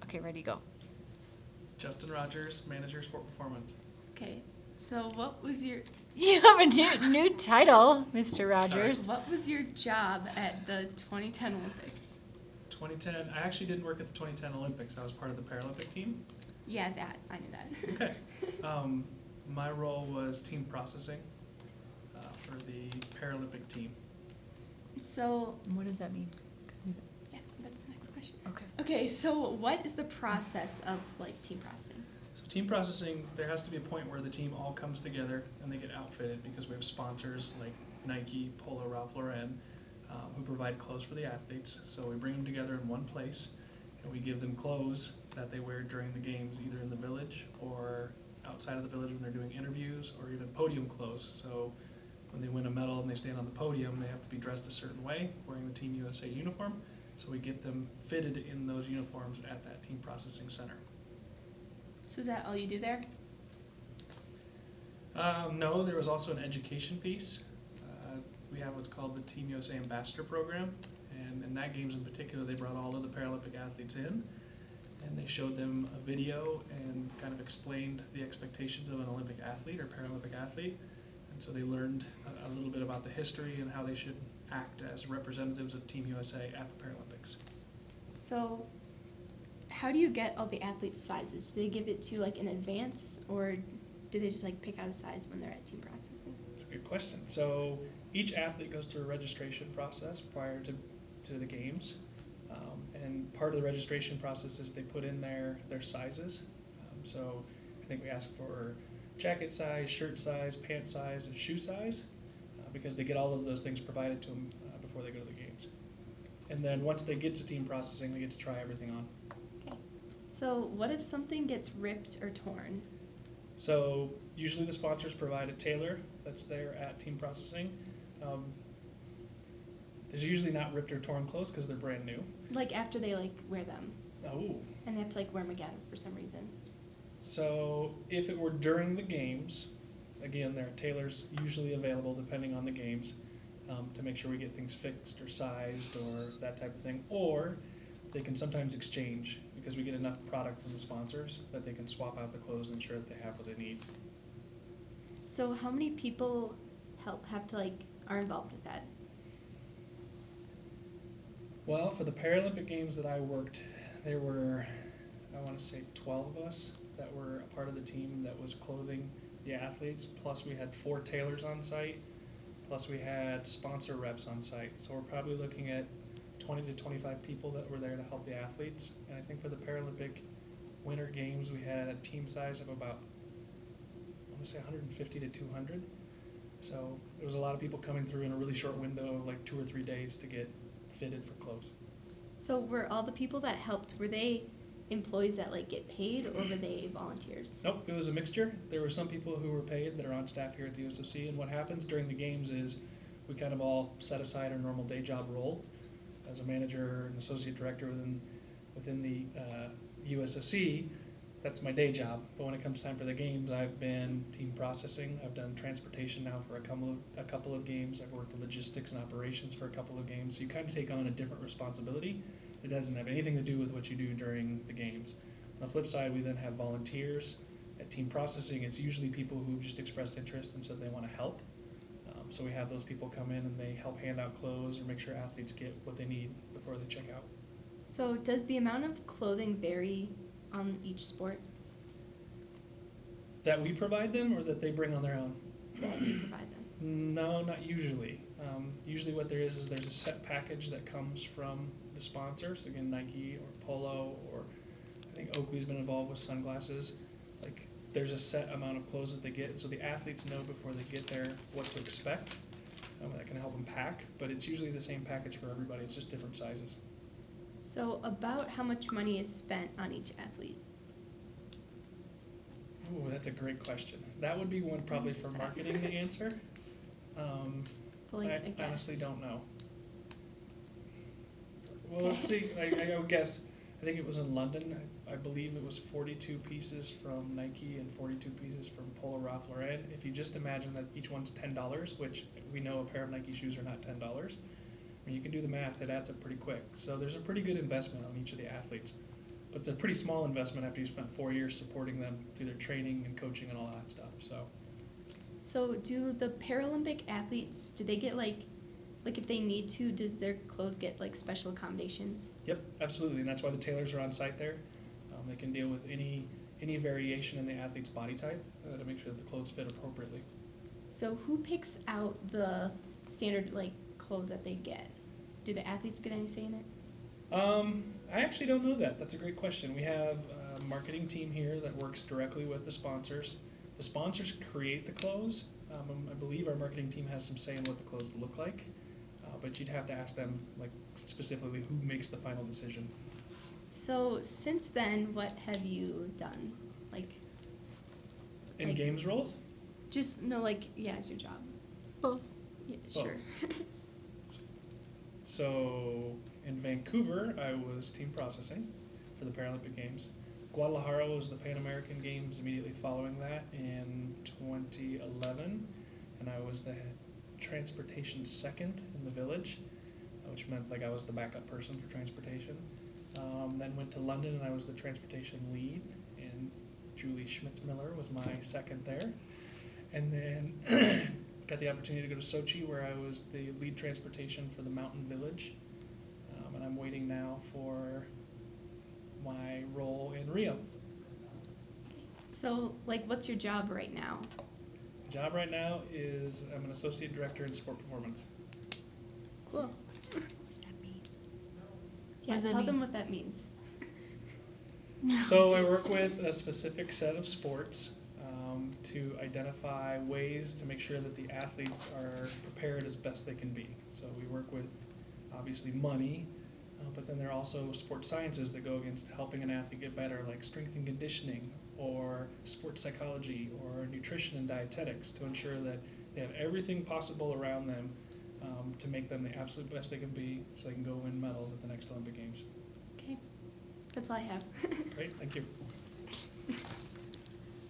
Okay, ready, go. Justin Rogers, Manager Sport Performance. Okay, so what was your You have a new title, Mr. Rogers. what was your job at the 2010 Olympics? 2010, I actually didn't work at the 2010 Olympics. I was part of the Paralympic team. Yeah, that I knew that. Okay. My role was team processing for the Paralympic team. So What does that mean? yeah, that's the next question. Okay. Okay, so what is the process of like team processing? So team processing, there has to be a point where the team all comes together and they get outfitted because we have sponsors like Nike, Polo, Ralph Lauren, who provide clothes for the athletes. So we bring them together in one place and we give them clothes that they wear during the games, either in the village or outside of the village when they're doing interviews, or even podium clothes. So when they win a medal and they stand on the podium, they have to be dressed a certain way, wearing the Team USA uniform. So we get them fitted in those uniforms at that team processing center. So is that all you do there? No, there was also an education piece. We have what's called the Team USA Ambassador Program, and in that games in particular, they brought all of the Paralympic athletes in, and they showed them a video and kind of explained the expectations of an Olympic athlete or Paralympic athlete. And so they learned a little bit about the history and how they should act as representatives of Team USA at the Paralympics. So how do you get all the athletes' sizes? Do they give it to like in advance, or do they just like pick out a size when they're at team processing? That's a good question. So each athlete goes through a registration process prior to the games. And part of the registration process is they put in their sizes. So I think we ask for jacket size, shirt size, pant size, and shoe size because they get all of those things provided to them before they go to the games. And then once they get to team processing, they get to try everything on. Okay. So what if something gets ripped or torn? So usually the sponsors provide a tailor that's there at team processing. There's usually not ripped or torn clothes because they're brand new. Like after they like wear them. Oh. And they have to like wear them again for some reason. So if it were during the games, again, there are tailors usually available depending on the games to make sure we get things fixed or sized or that type of thing. Or they can sometimes exchange because we get enough product from the sponsors that they can swap out the clothes and ensure that they have what they need. So how many people are involved with that? Well, for the Paralympic Games that I worked, there were, I want to say 12 of us that were a part of the team that was clothing the athletes, plus we had 4 tailors on site, plus we had sponsor reps on site. So we're probably looking at 20 to 25 people that were there to help the athletes. And I think for the Paralympic Winter Games, we had a team size of about, I want to say 150 to 200. So there was a lot of people coming through in a really short window of like 2 or 3 days to get fitted for clothes. So were all the people that helped, were they employees that like get paid, or were they volunteers? Nope, it was a mixture. There were some people who were paid that are on staff here at the USFC, and what happens during the games is we kind of all set aside our normal day job roles. As a manager and associate director within the USFC, that's my day job. But when it comes time for the games, I've been team processing. I've done transportation now for a couple of games. I've worked in logistics and operations for a couple of games. So you kind of take on a different responsibility that doesn't have anything to do with what you do during the games. On the flip side, we then have volunteers. At team processing, it's usually people who've just expressed interest and said they want to help. So we have those people come in and they help hand out clothes or make sure athletes get what they need before they check out. So does the amount of clothing vary on each sport? That we provide them or that they bring on their own? That you provide them? No, not usually. Usually what there is there's a set package that comes from the sponsors, again Nike or Polo, or I think Oakley's been involved with sunglasses. Like there's a set amount of clothes that they get, so the athletes know before they get there what to expect. That can help them pack, but it's usually the same package for everybody, it's just different sizes. So about how much money is spent on each athlete? Ooh, that's a great question. That would be one probably for marketing to answer. I honestly don't know. Well, Okay. let's see. I would guess. I think it was in London. I believe it was 42 pieces from Nike and 42 pieces from Polo Ralph Lauren. If you just imagine that each one's $10, which we know a pair of Nike shoes are not $10, I mean, you can do the math. It adds up pretty quick. So there's a pretty good investment on each of the athletes. But it's a pretty small investment after you spent 4 years supporting them through their training and coaching and all that stuff. So do the Paralympic athletes, do they get like if they need to, does their clothes get like special accommodations? Yep, absolutely, and that's why the tailors are on site there. They can deal with any variation in the athlete's body type to make sure that the clothes fit appropriately. So who picks out the standard like clothes that they get? Do the athletes get any say in it? I actually don't know that. That's a great question. We have a marketing team here that works directly with the sponsors. The sponsors create the clothes. I believe our marketing team has some say in what the clothes look like, but you'd have to ask them like specifically who makes the final decision. So since then, what have you done? Like In Like- games roles? just no, like yeah, it's your job. Both. Yeah, Both. sure. So in Vancouver, I was team processing for the Paralympic Games. Guadalajara was the Pan American Games immediately following that in 2011, and I was the transportation second in the village, which meant like I was the backup person for transportation. Then went to London and I was the transportation lead, and Julie Schmitzmiller was my second there. And then got the opportunity to go to Sochi where I was the lead transportation for the mountain village. And I'm waiting now for my role in Rio. So like, what's your job right now? My job right now is I'm an associate director in sport performance. Cool. What Yeah, does that tell them mean? what that means. So I work with a specific set of sports to identify ways to make sure that the athletes are prepared as best they can be. So we work with obviously money, but then there are also sports sciences that go against helping an athlete get better, like strength and conditioning, or sports psychology, or nutrition and dietetics, to ensure that they have everything possible around them to make them the absolute best they can be so they can go win medals at the next Olympic Games. Okay, that's all I have. Great, thank you.